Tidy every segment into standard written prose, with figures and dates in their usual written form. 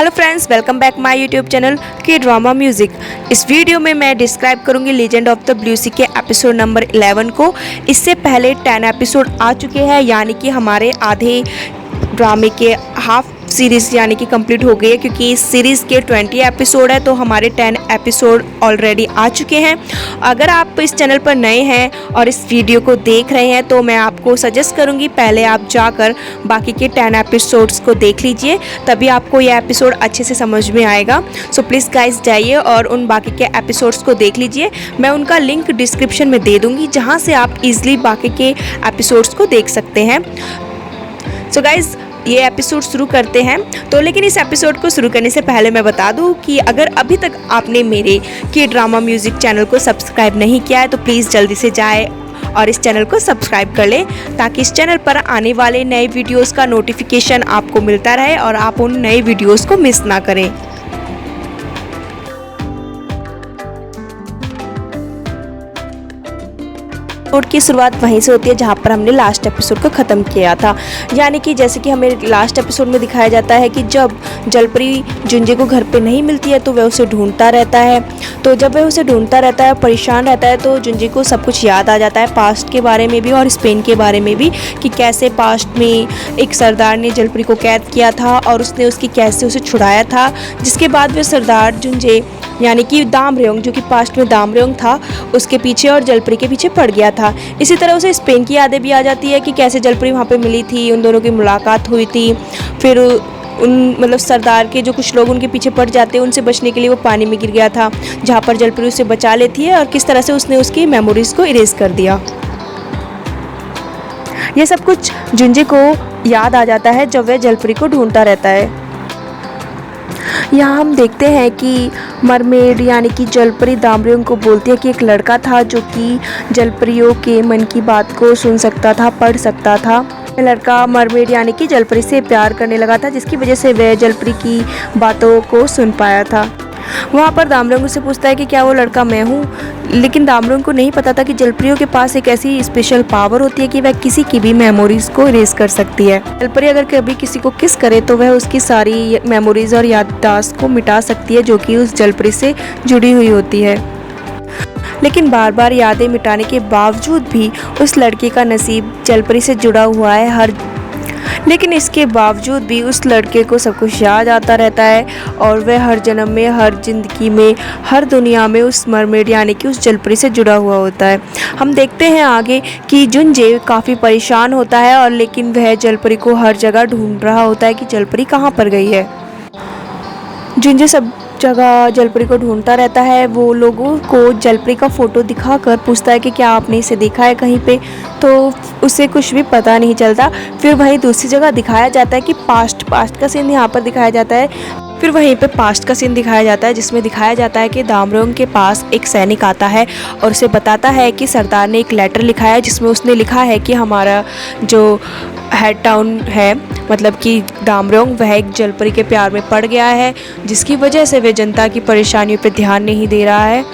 Hello friends, welcome back my YouTube channel के drama music. इस video में मैं डिस्क्राइब करूंगी लेजेंड ऑफ द ब्लू सी के एपिसोड नंबर 11 को। इससे पहले 10 एपिसोड आ चुके हैं, यानी कि हमारे आधे ड्रामे के हाफ सीरीज़ यानी कि कंप्लीट हो गई है, क्योंकि इस सीरीज़ के 20 एपिसोड है तो हमारे 10 एपिसोड ऑलरेडी आ चुके हैं। अगर आप इस चैनल पर नए हैं और इस वीडियो को देख रहे हैं तो मैं आपको सजेस्ट करूंगी पहले आप जाकर बाकी के 10 एपिसोड्स को देख लीजिए, तभी आपको यह एपिसोड अच्छे से समझ में आएगा। सो प्लीज़ गाइस जाइए और उन बाकी के एपिसोड्स को देख लीजिए। मैं उनका लिंक डिस्क्रिप्शन में दे दूँगी, जहाँ से आप ईज़िली बाकी के एपिसोड्स को देख सकते हैं। सो गाइस ये एपिसोड शुरू करते हैं। तो लेकिन इस एपिसोड को शुरू करने से पहले मैं बता दूं कि अगर अभी तक आपने मेरे के ड्रामा म्यूज़िक चैनल को सब्सक्राइब नहीं किया है तो प्लीज़ जल्दी से जाए और इस चैनल को सब्सक्राइब कर लें, ताकि इस चैनल पर आने वाले नए वीडियोस का नोटिफिकेशन आपको मिलता रहे और आप उन नए वीडियोस को मिस ना करें। एपिसोड की शुरुआत वहीं से होती है जहाँ पर हमने लास्ट एपिसोड को ख़त्म किया था। यानी कि जैसे कि हमें लास्ट एपिसोड में दिखाया जाता है कि जब जलपरी जुंजे को घर पे नहीं मिलती है तो वह उसे ढूंढता रहता है। तो जब वह उसे ढूंढता रहता है, परेशान रहता है, तो जुंजे को सब कुछ याद आ जाता है, पास्ट के बारे में भी और स्पेन के बारे में भी, कि कैसे पास्ट में एक सरदार ने जलपरी को कैद किया था और उसने उसकी कैसे उसे छुड़ाया था। जिसके बाद वह सरदार जुंजे यानी कि दामरेंग, जो कि पास्ट में दामरेंग था, उसके पीछे और जलपरी के पीछे पड़ गया था। इसी तरह उसे स्पेन की यादें भी आ जाती है कि कैसे जलपरी वहाँ पे मिली थी, उन दोनों की मुलाकात हुई थी। फिर उन सरदार के जो कुछ लोग उनके पीछे पड़ जाते हैं, उनसे बचने के लिए वो पानी में गिर गया था, जहाँ पर जलपरी उसे बचा लेती है और किस तरह से उसने उसकी मेमोरीज़ को इरेज कर दिया। ये सब कुछ जुंजे को याद आ जाता है जब वह जलपरी को ढूंढता रहता है। यहाँ हम देखते हैं कि मरमेड यानी कि जलपरी दामरेंग को बोलती है कि एक लड़का था जो कि जलपरियों के मन की बात को सुन सकता था, पढ़ सकता था। लड़का मरमेड यानी कि जलपरी से प्यार करने लगा था, जिसकी वजह से वह जलपरी की बातों को सुन पाया था। वहाँ पर दामरेंग से पूछता है कि क्या वो लड़का मैं हूँ, लेकिन दामरेंग को नहीं पता था कि जलपरियों के पास एक ऐसी स्पेशल पावर होती है कि वह किसी की भी मेमोरीज़ को इरेज कर सकती है। जलपरी अगर कभी किसी को किस करे तो वह उसकी सारी मेमोरीज़ और याददाश्त को मिटा सकती है, जो कि उस जलपरी से जुड़ी हुई होती है। लेकिन बार बार यादें मिटाने के बावजूद भी उस लड़के का नसीब जलपरी से जुड़ा हुआ है। लेकिन इसके बावजूद भी उस लड़के को सब कुछ याद आता रहता है और वह हर जन्म में, हर जिंदगी में, हर दुनिया में उस मरमेड यानी कि उस जलपरी से जुड़ा हुआ होता है। हम देखते हैं आगे कि जुंजे काफ़ी परेशान होता है और लेकिन वह जलपरी को हर जगह ढूंढ रहा होता है कि जलपरी कहाँ पर गई है। जुंजे सब जगह जलपरी को ढूंढता रहता है। वो लोगों को जलपरी का फ़ोटो दिखाकर पूछता है कि क्या आपने इसे देखा है कहीं पे, तो उसे कुछ भी पता नहीं चलता। फिर वहीं दूसरी जगह दिखाया जाता है कि पास्ट का सीन यहाँ पर दिखाया जाता है। फिर वहीं पे पास्ट का सीन दिखाया जाता है, जिसमें दिखाया जाता है कि दामरेंग के पास एक सैनिक आता है और उसे बताता है कि सरदार ने एक लेटर लिखा है, जिसमें उसने लिखा है कि हमारा जो हेड टाउन है, मतलब कि दामरेंग, वह एक जलपरी के प्यार में पड़ गया है, जिसकी वजह से वह जनता की परेशानियों पर ध्यान नहीं दे रहा है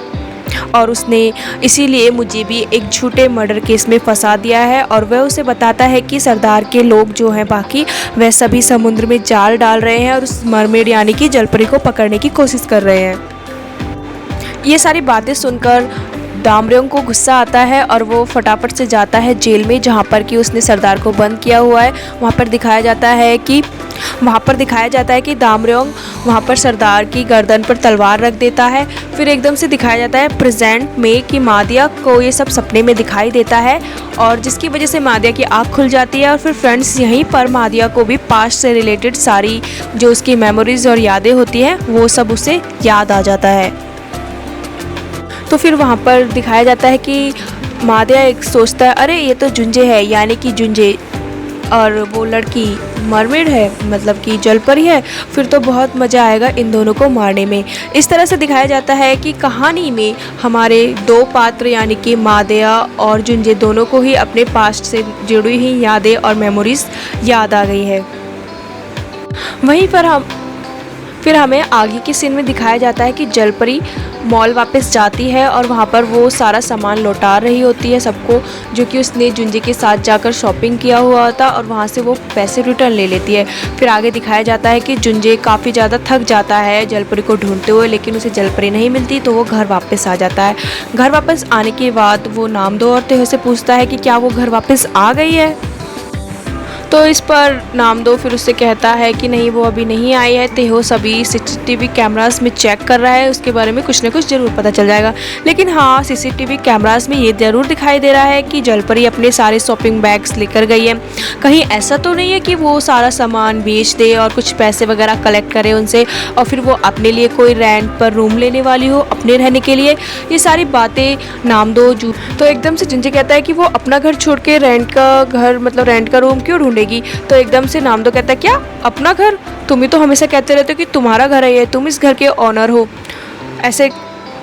और उसने इसीलिए मुझे भी एक झूठे मर्डर केस में फंसा दिया है। और वह उसे बताता है कि सरदार के लोग जो हैं बाकी, वह सभी समुद्र में जाल डाल रहे हैं और उस मरमेड यानी कि जलपरी को पकड़ने की कोशिश कर रहे हैं। ये सारी बातें सुनकर दामरेंग को गुस्सा आता है और वो फटाफट से जाता है जेल में, जहाँ पर कि उसने सरदार को बंद किया हुआ है। वहाँ पर दिखाया जाता है कि दामरेंग वहाँ पर सरदार की गर्दन पर तलवार रख देता है। फिर एकदम से दिखाया जाता है प्रेजेंट में कि मादिया को ये सब सपने में दिखाई देता है, और जिसकी वजह से मादिया की आँख खुल जाती है। और फिर फ्रेंड्स यहीं पर मादिया को भी पास्ट से रिलेटेड सारी जो उसकी मेमोरीज़ और यादें होती हैं वो सब उसे याद आ जाता है। तो फिर वहाँ पर दिखाया जाता है कि मादिया एक सोचता है, अरे ये तो जुंजे है, यानी कि जुंजे और वो लड़की मरमेड है, मतलब कि जलपरी है, फिर तो बहुत मज़ा आएगा इन दोनों को मारने में। इस तरह से दिखाया जाता है कि कहानी में हमारे दो पात्र यानी कि मादिया और जुंजे दोनों को ही अपने पास्ट से जुड़ी हुई यादें और मेमोरीज़ याद आ गई है। फिर हमें आगे के सीन में दिखाया जाता है कि जलपरी मॉल वापस जाती है और वहाँ पर वो सारा सामान लौटा रही होती है सबको, जो कि उसने जुंजे के साथ जाकर शॉपिंग किया हुआ था, और वहाँ से वो पैसे रिटर्न ले लेती है। फिर आगे दिखाया जाता है कि जुंजे काफ़ी ज़्यादा थक जाता है जलपरी को ढूंढते हुए, लेकिन उसे जलपरी नहीं मिलती, तो वो घर वापस आ जाता है। घर वापस आने के बाद वो नामदो और तेहो से पूछता है कि क्या वो घर वापस आ गई है। तो इस पर नामदो फिर उससे कहता है कि नहीं, वो अभी नहीं आई है। तेहो सभी सीसीटीवी कैमरास में चेक कर रहा है, उसके बारे में कुछ ना कुछ ज़रूर पता चल जाएगा। लेकिन हाँ, सीसीटीवी कैमरास में ये ज़रूर दिखाई दे रहा है कि जलपरी अपने सारे शॉपिंग बैग्स लेकर गई है। कहीं ऐसा तो नहीं है कि वो सारा सामान बेच दे और कुछ पैसे वगैरह कलेक्ट करे उनसे, और फिर वो अपने लिए कोई रेंट पर रूम लेने वाली हो अपने रहने के लिए। ये सारी बातें नामदो तो एकदम से जुंजे कहता है कि वो अपना घर छोड़ के रेंट का घर, मतलब रेंट का रूम क्यों ढूंढेगी। तो एकदम से नामदो कहता है, क्या अपना घर? तुम ही तो हमेशा कहते रहते हो कि तुम्हारा घर है ये, तुम इस घर के ओनर हो, ऐसे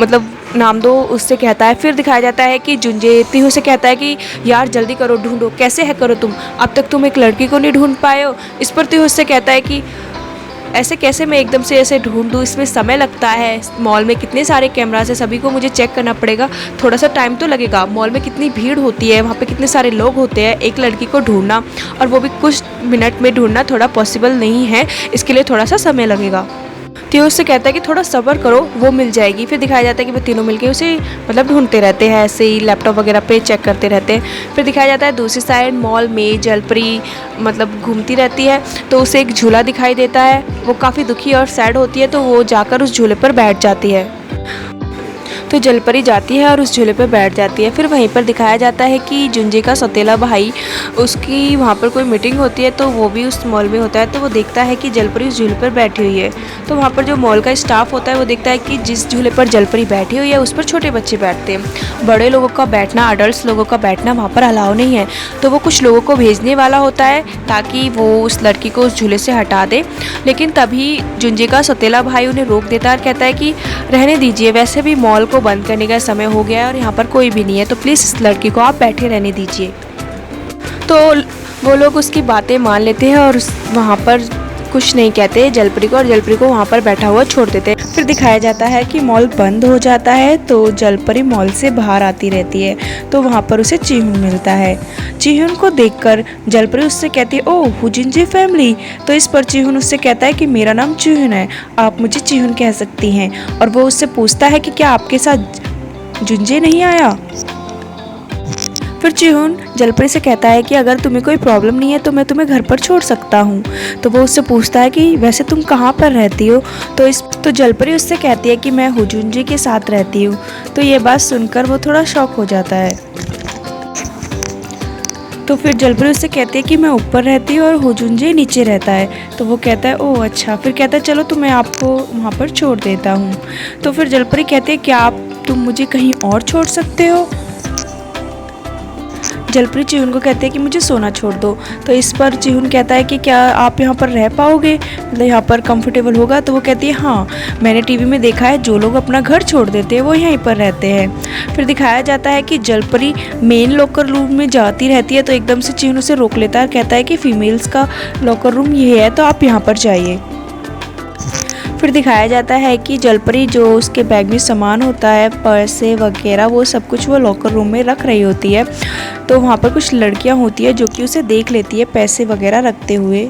मतलब नामदो उससे कहता है। फिर दिखाया जाता है कि जुंजे तेहो से कहता है कि यार जल्दी करो, ढूंढो, कैसे है करो तुम, अब तक तुम एक लड़की को नहीं ढूंढ पाए हो। इस पर तेहो उससे कहता है कि ऐसे कैसे मैं एकदम से ऐसे ढूंढ दूँ, इसमें समय लगता है, मॉल में कितने सारे कैमरास है, सभी को मुझे चेक करना पड़ेगा, थोड़ा सा टाइम तो लगेगा। मॉल में कितनी भीड़ होती है, वहाँ पे कितने सारे लोग होते हैं, एक लड़की को ढूंढना और वो भी कुछ मिनट में ढूंढना थोड़ा पॉसिबल नहीं है, इसके लिए थोड़ा सा समय लगेगा। तेहो उससे कहता है कि थोड़ा सब्र करो, वो मिल जाएगी। फिर दिखाया जाता है कि वो तीनों मिलके उसे मतलब ढूंढते रहते हैं, ऐसे ही लैपटॉप वगैरह पे चेक करते रहते हैं। फिर दिखाया जाता है दूसरी साइड मॉल में जलपरी मतलब घूमती रहती है, तो उसे एक झूला दिखाई देता है। वो काफ़ी दुखी और सैड होती है, तो वो जाकर उस झूले पर बैठ जाती है। तो जलपरी जाती है और उस झूले पर बैठ जाती है। फिर वहीं पर दिखाया जाता है कि जुंजे का सौतेला भाई, उसकी वहाँ पर कोई मीटिंग होती है, तो वो भी उस मॉल में होता है। तो वो देखता है कि जलपरी उस झूले पर बैठी हुई है। तो वहाँ पर जो मॉल का स्टाफ होता है वो देखता है कि जिस झूले पर जलपरी बैठी हुई है उस पर छोटे बच्चे बैठते हैं, बड़े लोगों का बैठना, अडल्ट लोगों का बैठना वहाँ पर अलाउ नहीं है। तो वो कुछ लोगों को भेजने वाला होता है ताकि वो उस लड़की को उस झूले से हटा दे, लेकिन तभी जुंजे का सौतेला भाई उन्हें रोक देता है और कहता है कि रहने दीजिए, वैसे भी मॉल को बंद करने का समय हो गया है और यहाँ पर कोई भी नहीं है, तो प्लीज़ इस लड़की को आप बैठे रहने दीजिए। तो वो लोग उसकी बातें मान लेते हैं और वहाँ पर कुछ नहीं कहते जलपरी को, और जलपरी को वहाँ पर बैठा हुआ छोड़ देते हैं। फिर दिखाया जाता है कि मॉल बंद हो जाता है, तो जलपरी मॉल से बाहर आती रहती है, तो वहाँ पर उसे चिहुन मिलता है। चिहुन को देखकर जलपरी उससे कहती है, ओह हुजिनजे फैमिली। तो इस पर चिहुन उससे कहता है कि मेरा नाम चिहुन है, आप मुझे चिहुन कह सकती हैं। और वो उससे पूछता है कि क्या आपके साथ जुंजे नहीं आया। फिर चिहुन जलपरी से कहता है कि अगर तुम्हें कोई प्रॉब्लम नहीं है तो मैं तुम्हें घर पर छोड़ सकता हूँ। तो वो उससे पूछता है कि वैसे तुम कहाँ पर रहती हो। तो जलपरी उससे कहती है कि मैं हुजुनजी के साथ रहती हूँ। तो ये बात सुनकर वो थोड़ा शॉक हो जाता है। तो फिर जलपरी उससे कहती है कि मैं ऊपर रहती हूँ और हुजुनजी नीचे रहता है। तो वो कहता है ओह अच्छा। फिर कहता है चलो तो मैं आपको वहाँ पर छोड़ देता हूँ। तो फिर जलपरी कहती है क्या तुम मुझे कहीं और छोड़ सकते हो। जलपरी चिहुन को कहते हैं कि मुझे सोना छोड़ दो। तो इस पर चिहुन कहता है कि क्या आप यहाँ पर रह पाओगे, मतलब यहाँ पर कंफर्टेबल होगा। तो वो कहती है हाँ, मैंने टीवी में देखा है जो लोग अपना घर छोड़ देते हैं वो यहीं पर रहते हैं। फिर दिखाया जाता है कि जलपरी मेन लॉकर रूम में जाती रहती है, तो एकदम से चिहुन उसे रोक लेता है और कहता है कि फीमेल्स का लॉकर रूम ये है, तो आप यहाँ पर जाइए। फिर दिखाया जाता है कि जलपरी जो उसके बैग में सामान होता है, पैसे वगैरह, वो सब कुछ वो लॉकर रूम में रख रही होती है। तो वहाँ पर कुछ लड़कियाँ होती है जो कि उसे देख लेती है पैसे वगैरह रखते हुए।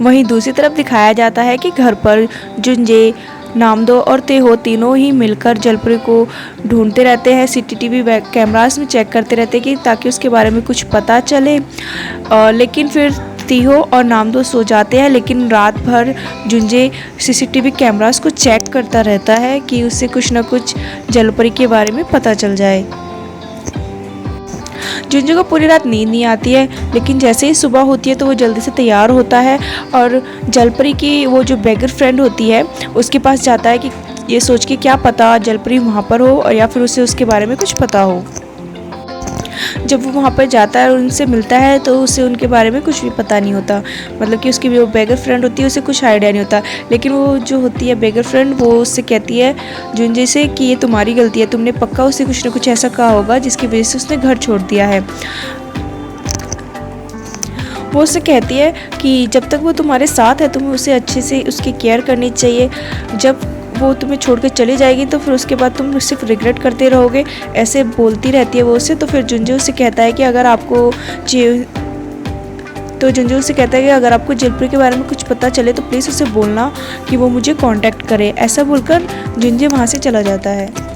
वहीं दूसरी तरफ दिखाया जाता है कि घर पर जुंजे, नामदो और तेहो तीनों ही मिलकर जलपरी को ढूंढते रहते हैं, सीसीटीवी कैमरास में चेक करते रहते हैं कि ताकि उसके बारे में कुछ पता चले। लेकिन फिर तेहो और नामदो सो जाते हैं, लेकिन रात भर जुंजे सीसीटीवी कैमरास को चेक करता रहता है कि उससे कुछ ना कुछ जलपरी के बारे में पता चल जाए। जुंजे को पूरी रात नींद नहीं आती है, लेकिन जैसे ही सुबह होती है तो वो जल्दी से तैयार होता है और जलपरी की वो जो बेगर फ्रेंड होती है उसके पास जाता है कि ये सोच के क्या पता जलपरी वहाँ पर हो और या फिर उसे उसके बारे में कुछ पता हो। जब वो वहाँ पर जाता है और उनसे मिलता है तो उसे उनके बारे में कुछ भी पता नहीं होता, मतलब कि उसकी जो बेगर फ्रेंड होती है उसे कुछ आइडिया नहीं होता। लेकिन वो जो होती है बेगर फ्रेंड, वो उससे कहती है जुंजे से कि ये तुम्हारी गलती है, तुमने पक्का उसे कुछ ना कुछ ऐसा कहा होगा जिसकी वजह से उसने घर छोड़ दिया है। वो उससे कहती है कि जब तक वो तुम्हारे साथ है तुम्हें उसे अच्छे से उसकी केयर करनी चाहिए, जब वो तुम्हें छोड़ के चली जाएगी तो फिर उसके बाद तुम सिर्फ रिग्रेट करते रहोगे, ऐसे बोलती रहती है वो उससे। तो फिर जुंजू उससे कहता है कि अगर आपको अगर आपको जलपरी के बारे में कुछ पता चले तो प्लीज़ उसे बोलना कि वो मुझे कांटेक्ट करे। ऐसा बोलकर जुंजे वहाँ से चला जाता है।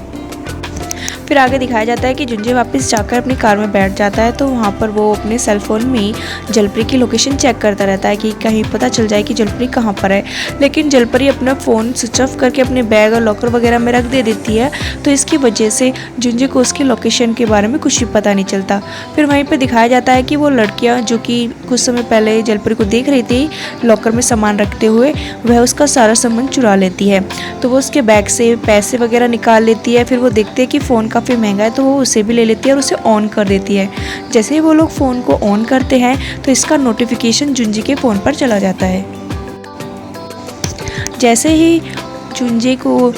फिर आगे दिखाया जाता है कि जुंजे वापस जाकर अपनी कार में बैठ जाता है, तो वहाँ पर वो अपने सेल फ़ोन में जलपरी की लोकेशन चेक करता रहता है कि कहीं पता चल जाए कि जलपरी कहाँ पर है। लेकिन जलपरी अपना फ़ोन स्विच ऑफ करके अपने बैग और लॉकर वगैरह में रख दे देती है, तो इसकी वजह से जुंजे को उसकी लोकेशन के बारे में कुछ भी पता नहीं चलता। फिर वहीं पर दिखाया जाता है कि वो लड़कियाँ जो कि कुछ समय पहले जलपरी को देख रही थी लॉकर में सामान रखते हुए, वह उसका सारा सामान चुरा लेती है। तो वो उसके बैग से पैसे वगैरह निकाल लेती है। फिर वो देखते हैं कि फ़ोन काफ़ी महंगा है, तो वो उसे भी ले लेती है और उसे ऑन कर देती है। जैसे ही वो लोग फ़ोन को ऑन करते हैं तो इसका नोटिफिकेशन जुंजी के फ़ोन पर चला जाता है। जैसे ही जुंजे को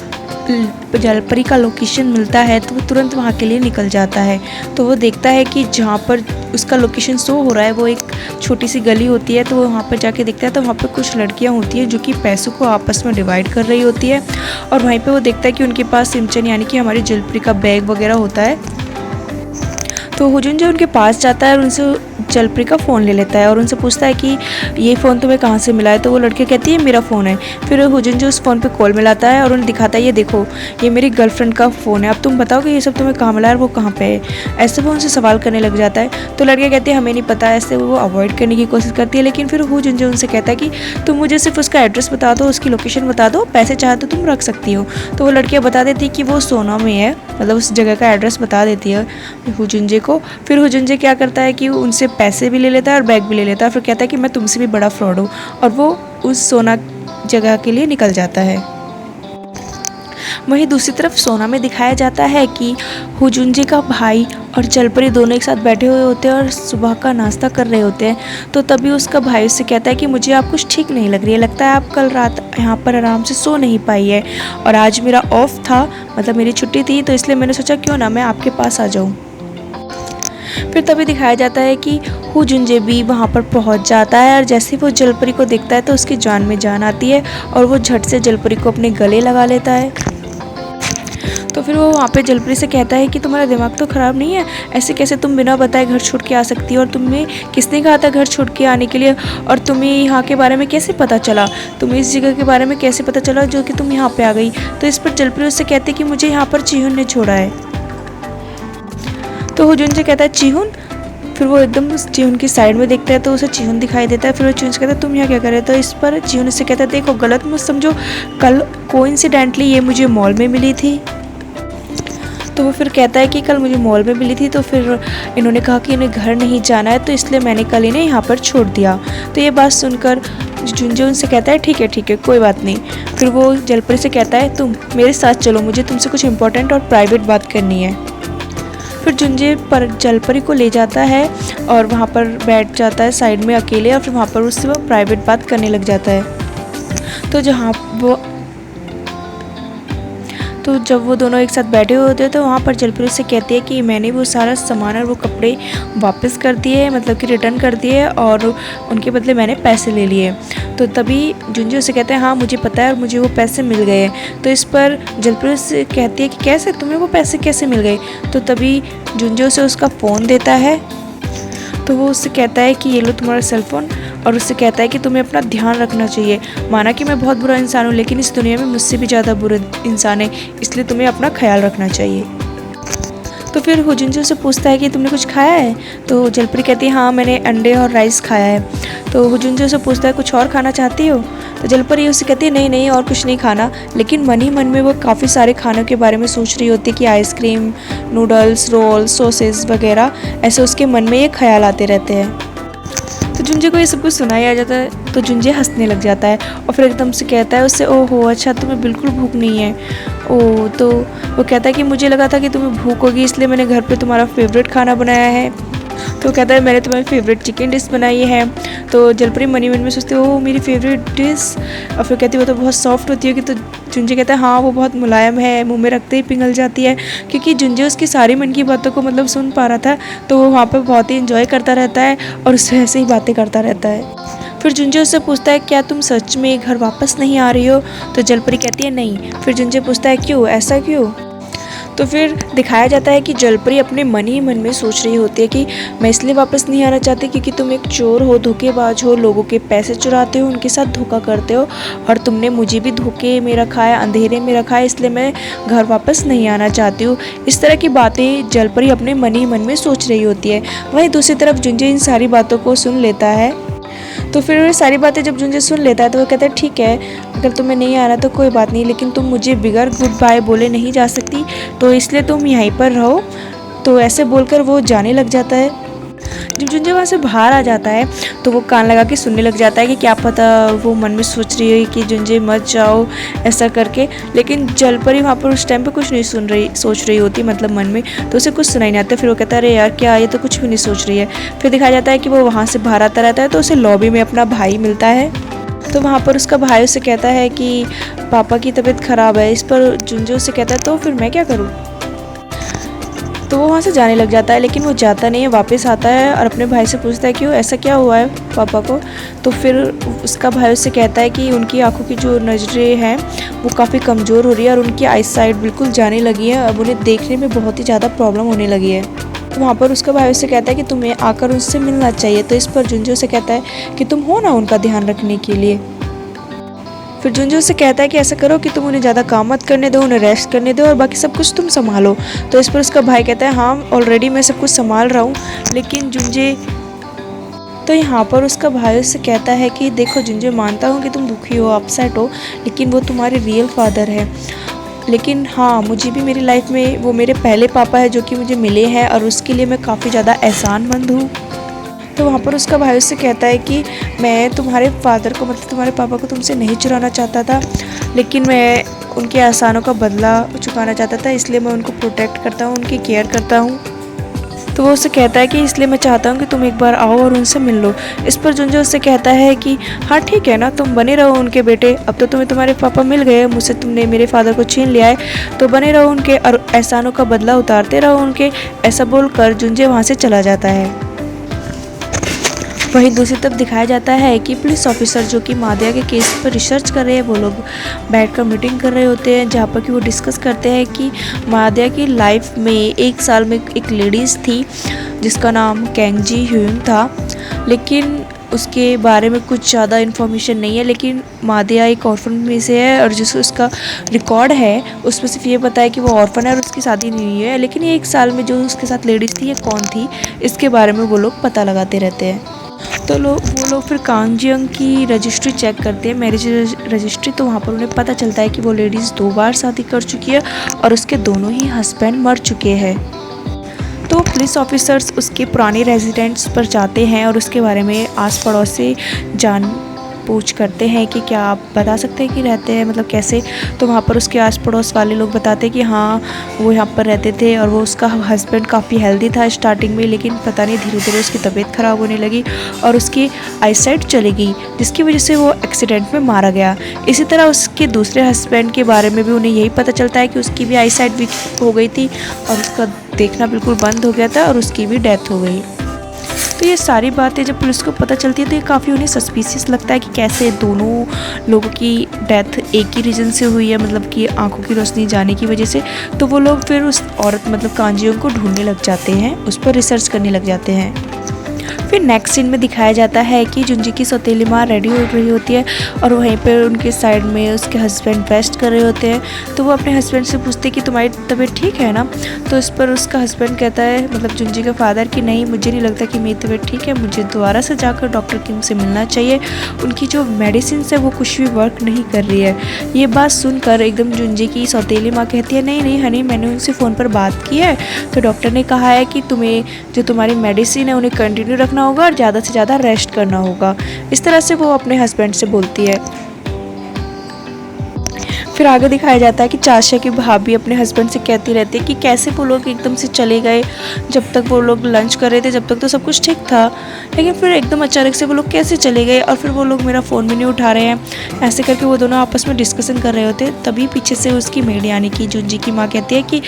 जलपरी का लोकेशन मिलता है तो वो तुरंत वहाँ के लिए निकल जाता है। तो वो देखता है कि जहाँ पर उसका लोकेशन शो हो रहा है वो एक छोटी सी गली होती है। तो वो वहाँ पर जाके देखता है तो वहाँ पर कुछ लड़कियाँ होती हैं जो कि पैसों को आपस में डिवाइड कर रही होती है। और वहीं पे वो देखता है कि उनके पास सिमचन यानी कि हमारी जलपरी का बैग वगैरह होता है। तो हुजुन जो उनके पास जाता है और उनसे जलपरी का फ़ोन ले लेता है और उनसे पूछता है कि ये फ़ोन तुम्हें कहाँ से मिला है। तो वो लड़की कहती है मेरा फ़ोन है। फिर हुजुन जो उस फ़ोन पे कॉल मिलाता है और उन्हें दिखाता है ये देखो ये मेरी गर्लफ्रेंड का फ़ोन है, अब तुम बताओ कि ये सब तुम्हें कहाँ मिला है और वो कहाँ पे है। ऐसे वो उनसे सवाल करने लग जाता है। तो लड़कियाँ कहती है हमें नहीं पता। ऐसे वो अवॉइड करने की कोशिश करती है। लेकिन फिर हुजुन जो उनसे कहता है कि तुम मुझे सिर्फ उसका एड्रेस बता दो, उसकी लोकेशन बता दो, पैसे चाहे तो तुम रख सकती हो। तो वो लड़कियाँ बता देती है कि वो सोना में है, मतलब उस जगह का एड्रेस बता देती है हुजुनजे को। फिर हुजुनजे क्या करता है कि उनसे पैसे भी ले लेता है और बैग भी ले लेता है। फिर कहता है कि मैं तुमसे भी बड़ा फ्रॉड हूँ और वो उस सोना जगह के लिए निकल जाता है। वहीं दूसरी तरफ सोना में दिखाया जाता है कि हुजुनजे का भाई और जलपरी दोनों एक साथ बैठे हुए होते हैं और सुबह का नाश्ता कर रहे होते हैं। तो तभी उसका भाई उससे कहता है कि मुझे आप कुछ ठीक नहीं लग रही है, लगता है आप कल रात यहाँ पर आराम से सो नहीं पाई है और आज मेरा ऑफ था, मतलब मेरी छुट्टी थी, तो इसलिए मैंने सोचा क्यों ना मैं आपके पास आ जाऊँ। फिर तभी दिखाया जाता है कि हुजुनजे भी वहाँ पर पहुँच जाता है और जैसे ही वो जलपरी को देखता है तो उसकी जान में जान आती है और वो झट से जलपरी को अपने गले लगा लेता है। तो फिर वो वहाँ पे जलपरी से कहता है कि तुम्हारा दिमाग तो ख़राब नहीं है, ऐसे कैसे तुम बिना बताए घर छोड़ के आ सकती हो, और तुम्हें किसने कहा था घर छोड़ के आने के लिए, और तुम्हें यहाँ के बारे में कैसे पता चला, तुम्हें इस जगह के बारे में कैसे पता चला जो कि तुम यहाँ पे आ गई। तो इस पर जलपरी उससे कहती है कि मुझे यहाँ पर चिहुन ने छोड़ा है। तो हुजुन से कहता है चिहुन। फिर वो एकदम उस चिहुन की साइड में देखता है तो उसे चिहुन दिखाई देता है। फिर वो चिहुन से कहता है तुम यहाँ क्या कर रहे हो। तो इस पर चिहुन से कहता है देखो गलत मत समझो, कल कोइंसिडेंटली ये मुझे मॉल में मिली थी। तो वो फिर कहता है कि कल मुझे मॉल में मिली थी, तो फिर इन्होंने कहा कि इन्हें घर नहीं जाना है, तो इसलिए मैंने कल इन्हें यहाँ पर छोड़ दिया। तो ये बात सुनकर जुंजे उनसे कहता है ठीक है कोई बात नहीं। फिर वो जलपरी से कहता है तुम मेरे साथ चलो, मुझे तुमसे कुछ इंपॉर्टेंट और प्राइवेट बात करनी है। फिर जुंजे पर जलपरी को ले जाता है और वहाँ पर बैठ जाता है साइड में अकेले, और फिर वहाँ पर उससे वो प्राइवेट बात करने लग जाता है। तो जब वो दोनों एक साथ बैठे हुए होते हैं तो वहाँ पर जलपरी से कहती है कि मैंने वो सारा सामान और वो कपड़े वापस कर दिए, मतलब कि रिटर्न कर दिए, और उनके बदले मैंने पैसे ले लिए। तो तभी जुंजे उसे कहते हैं हाँ मुझे पता है और मुझे वो पैसे मिल गए। तो इस पर जलपरी से कहती है कि कैसे, तुम्हें वो पैसे कैसे मिल गए। तो तभी जुंजे उसे उसका फ़ोन देता है। तो वो उससे कहता है कि ये लो तुम्हारा सेल फ़ोन, और उससे कहता है कि तुम्हें अपना ध्यान रखना चाहिए। माना कि मैं बहुत बुरा इंसान हूँ, लेकिन इस दुनिया में मुझसे भी ज़्यादा बुरे इंसान है, इसलिए तुम्हें अपना ख्याल रखना चाहिए। तो फिर हुजुनजे से पूछता है कि तुमने कुछ खाया है। तो जलपरी कहती है हाँ मैंने अंडे और राइस खाया है। तो हुजुनजे से पूछता है कुछ और खाना चाहती हो। तो जलपरी उससे कहती है नहीं और कुछ नहीं खाना, लेकिन मन ही मन में वो काफ़ी सारे खानों के बारे में सोच रही होती है कि आइसक्रीम, नूडल्स, रोल, सॉसेस वगैरह, ऐसे उसके मन में ये ख्याल आते रहते हैं। तो जुंजे को ये सब कुछ सुनाई आ जाता है तो जुंजे हंसने लग जाता है और फिर एकदम से कहता है उससे ओहो अच्छा तुम्हें बिल्कुल भूख नहीं है। ओह, तो वो कहता है कि मुझे लगा था कि तुम्हें भूख होगी, इसलिए मैंने घर पे तुम्हारा फेवरेट खाना बनाया है। तो कहता है मैंने तुम्हारी फेवरेट चिकन डिश बनाई है। तो जलपरी मनी मन में सोचते हो वो मेरी फेवरेट डिश, और फिर कहती है वो तो बहुत सॉफ्ट होती है कि, तो जुंजे कहता है हाँ वो बहुत मुलायम है, मुंह में रखते ही पिघल जाती है। क्योंकि जुंजे उसकी सारी मन की बातों को मतलब सुन पा रहा था, तो वो वहाँ पर बहुत ही इंजॉय करता रहता है और उससे ऐसे ही बातें करता रहता है। फिर जुंजे उससे पूछता है क्या तुम सच में घर वापस नहीं आ रही हो? तो जलपरी कहती है नहीं। फिर जुंजे पूछता है क्यों, ऐसा क्यों? तो फिर दिखाया जाता है कि जलपरी अपने मन ही मन में सोच रही होती है कि मैं इसलिए वापस नहीं आना चाहती क्योंकि तुम एक चोर हो, धोखेबाज हो, लोगों के पैसे चुराते हो, उनके साथ धोखा करते हो, और तुमने मुझे भी धोखे में रखा है, अंधेरे में रखा है, इसलिए मैं घर वापस नहीं आना चाहती हूँ। इस तरह की बातें जलपरी अपने मन ही मन में सोच रही होती है। वहीं दूसरी तरफ जुंजे इन सारी बातों को सुन लेता है। तो फिर सारी बातें जब जुंजे सुन लेता है तो वो कहता है ठीक है, अगर तुम्हें नहीं आ रहा तो कोई बात नहीं, लेकिन तुम मुझे बिगर गुड बाय बोले नहीं जा सकती, तो इसलिए तुम यहीं पर रहो। तो ऐसे बोलकर वो जाने लग जाता है। जब जुंजे वहाँ से बाहर आ जाता है तो वो कान लगा के सुनने लग जाता है कि क्या पता वो मन में सोच रही है कि जुंजे मत जाओ ऐसा करके, लेकिन जलपरी वहाँ पर उस टाइम पे कुछ नहीं सोच रही होती, मतलब मन में, तो उसे कुछ सुनाई नहीं आता। फिर वो कहता है अरे यार क्या, ये तो कुछ भी नहीं सोच रही है। फिर दिखाया जाता है कि वो वहाँ से बाहर आता रहता है तो उसे लॉबी में अपना भाई मिलता है। तो वहाँ पर उसका भाई उसे कहता है कि पापा की तबीयत ख़राब है। इस पर जुंजे उसे कहता है तो फिर मैं क्या करूँ? तो वो वहाँ से जाने लग जाता है, लेकिन वो जाता नहीं है, वापस आता है और अपने भाई से पूछता है क्यों, ऐसा क्या हुआ है पापा को? तो फिर उसका भाई उससे कहता है कि उनकी आंखों की जो नज़रें हैं वो काफ़ी कमज़ोर हो रही है और उनकी आई साइट बिल्कुल जाने लगी है, अब उन्हें देखने में बहुत ही ज़्यादा प्रॉब्लम होने लगी है। तो वहाँ पर उसका भाई उससे कहता है कि तुम्हें आकर उनसे मिलना चाहिए। तो इस पर जुंजो से कहता है कि तुम हो ना उनका ध्यान रखने के लिए। फिर जुंजो से कहता है कि ऐसा करो कि तुम उन्हें ज़्यादा काम मत करने दो, उन्हें रेस्ट करने दो और बाकी सब कुछ तुम संभालो। तो इस पर उसका भाई कहता है हाँ ऑलरेडी मैं सब कुछ संभाल रहा हूँ, लेकिन जुंजे, तो यहाँ पर उसका भाई उससे कहता है कि देखो जुंजे, मानता हूँ कि तुम दुखी हो, अपसेट हो, लेकिन वो तुम्हारे रियल फादर है। लेकिन हाँ मुझे भी मेरी लाइफ में वो मेरे पहले पापा है जो कि मुझे मिले हैं और उसके लिए मैं काफ़ी ज़्यादा एहसानमंद हूँ। तो वहाँ पर उसका भाई उससे कहता है कि मैं तुम्हारे फादर को, मतलब तुम्हारे पापा को तुमसे नहीं चुराना चाहता था, लेकिन मैं उनके एहसानों का बदला चुकाना चाहता था, इसलिए मैं उनको प्रोटेक्ट करता हूँ, उनकी केयर करता हूँ। तो वो उससे कहता है कि इसलिए मैं चाहता हूँ कि तुम एक बार आओ और उनसे मिल लो। इस पर जुंजो उससे कहता है कि हाँ ठीक है ना, तुम बने रहो उनके बेटे, अब तो तुम्हें तुम्हारे पापा मिल गए, मुझसे तुमने मेरे फादर को छीन लिया है, तो बने रहो उनके और एहसानों का बदला उतारते रहो उनके। ऐसा बोलकर जुंजे वहाँ से चला जाता है। वहीं दूसरी तरफ दिखाया जाता है कि पुलिस ऑफिसर जो कि मादिया के केस पर रिसर्च कर रहे हैं, वो लोग बैठकर मीटिंग कर रहे होते हैं, जहाँ पर कि वो डिस्कस करते हैं कि मादिया की लाइफ में एक साल में एक लेडीज़ थी जिसका नाम कैंग जी ह्यून था, लेकिन उसके बारे में कुछ ज़्यादा इन्फॉर्मेशन नहीं है। लेकिन मादिया एक ऑर्फन में से है और जिस उसका रिकॉर्ड है उसमें सिर्फ ये पता है कि वो ऑर्फन है और उसकी शादी नहीं हुई है, लेकिन ये एक साल में जो उसके साथ लेडीज़ थी ये कौन थी इसके बारे में वो लोग पता लगाते रहते हैं। तो वो लोग फिर कांग जियंग की रजिस्ट्री चेक करते हैं, मैरिज रजिस्ट्री। तो वहाँ पर उन्हें पता चलता है कि वो लेडीज़ 2 बार शादी कर चुकी है और उसके दोनों ही हस्बैंड मर चुके हैं। तो पुलिस ऑफिसर्स उसके पुराने रेजिडेंट्स पर जाते हैं और उसके बारे में आस पड़ोस से जान पूछ करते हैं कि क्या आप बता सकते हैं कि रहते हैं, मतलब कैसे। तो वहाँ पर उसके आस पड़ोस वाले लोग बताते हैं कि हाँ वो यहाँ पर रहते थे और वो उसका हस्बैंड काफ़ी हेल्दी था स्टार्टिंग में, लेकिन पता नहीं धीरे धीरे उसकी तबीयत ख़राब होने लगी और उसकी आईसाइट चली गई, जिसकी वजह से वो एक्सीडेंट में मारा गया। इसी तरह उसके दूसरे हस्बैंड के बारे में भी उन्हें यही पता चलता है कि उसकी भी आईसाइट वीक हो गई थी और उसका देखना बिल्कुल बंद हो गया था और उसकी भी डेथ हो गई। तो ये सारी बातें जब पुलिस को पता चलती है तो ये काफ़ी उन्हें सस्पिशियस लगता है कि कैसे दोनों लोगों की डेथ एक ही रीज़न से हुई है, मतलब कि आंखों की रोशनी जाने की वजह से। तो वो लोग फिर उस औरत मतलब कांजियों को ढूंढने लग जाते हैं, उस पर रिसर्च करने लग जाते हैं। फिर नेक्स्ट सीन में दिखाया जाता है कि जुंजी की सौतेली माँ रेडी हो रही होती है और वहीं पर उनके साइड में उसके हस्बैंड रेस्ट कर रहे होते हैं। तो वो अपने हस्बैंड से पूछते हैं कि तुम्हारी तबीयत ठीक है ना? तो इस पर उसका हस्बैंड कहता है, मतलब जुंजी का फादर, कि नहीं मुझे नहीं लगता कि मेरी तबीयत ठीक है, मुझे दोबारा से जाकर डॉक्टर किम से मिलना चाहिए, उनकी जो मेडिसिन है वो कुछ भी वर्क नहीं कर रही है। ये बात सुनकर एकदम जुंजी की सौतेली माँ कहती है नहीं नहीं हनी, मैंने उनसे फ़ोन पर बात की है, तो डॉक्टर ने कहा है कि तुम्हें जो तुम्हारी मेडिसिन है उन्हें कंटिन्यू रखना होगा और ज़्यादा से ज़्यादा रेस्ट करना होगा। इस तरह से वो अपने हस्बैंड से बोलती है। फिर आगे दिखाया जाता है कि चाशा की भाभी अपने हस्बैंड से कहती रहती है कि कैसे वो लोग एकदम से चले गए, जब तक वो लोग लंच कर रहे थे जब तक तो सब कुछ ठीक था, लेकिन फिर एकदम अचानक से वो लोग कैसे चले गए और फिर वो लोग मेरा फ़ोन भी नहीं उठा रहे हैं। ऐसे करके वो दोनों आपस में डिस्कशन कर रहे होते, तभी पीछे से उसकी मेड यानी कि जुंजी की माँ कहती है कि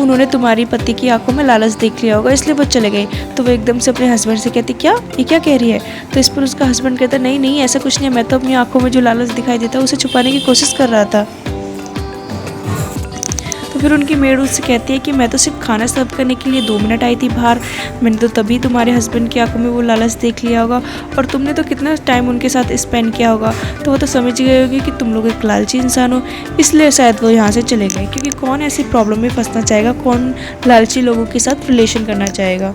उन्होंने तुम्हारी पति की आंखों में लालच देख लिया होगा इसलिए वो चले गए। तो वो एकदम से अपने हस्बैंड से कहती क्या, ये क्या कह रही है? तो इस पर उसका हस्बैंड कहता नहीं नहीं ऐसा कुछ नहीं है, मैं तो अपनी आंखों में जो लालच दिखाई देता है उसे छुपाने की कोशिश कर रहा था। तो फिर उनकी मेड उससे कहती है कि मैं तो सिर्फ खाना सर्व करने के लिए 2 मिनट आई थी बाहर, मैंने तो तभी तुम्हारे हस्बैंड की आंखों में वो लालच देख लिया होगा और तुमने तो कितना टाइम उनके साथ स्पेंड किया होगा, तो वो तो समझ गए होगी कि तुम लोग एक लालची इंसान हो, इसलिए शायद वो यहाँ से चले गए, क्योंकि कौन ऐसी प्रॉब्लम में फंसना चाहेगा, कौन लालची लोगों के साथ रिलेशन करना चाहेगा।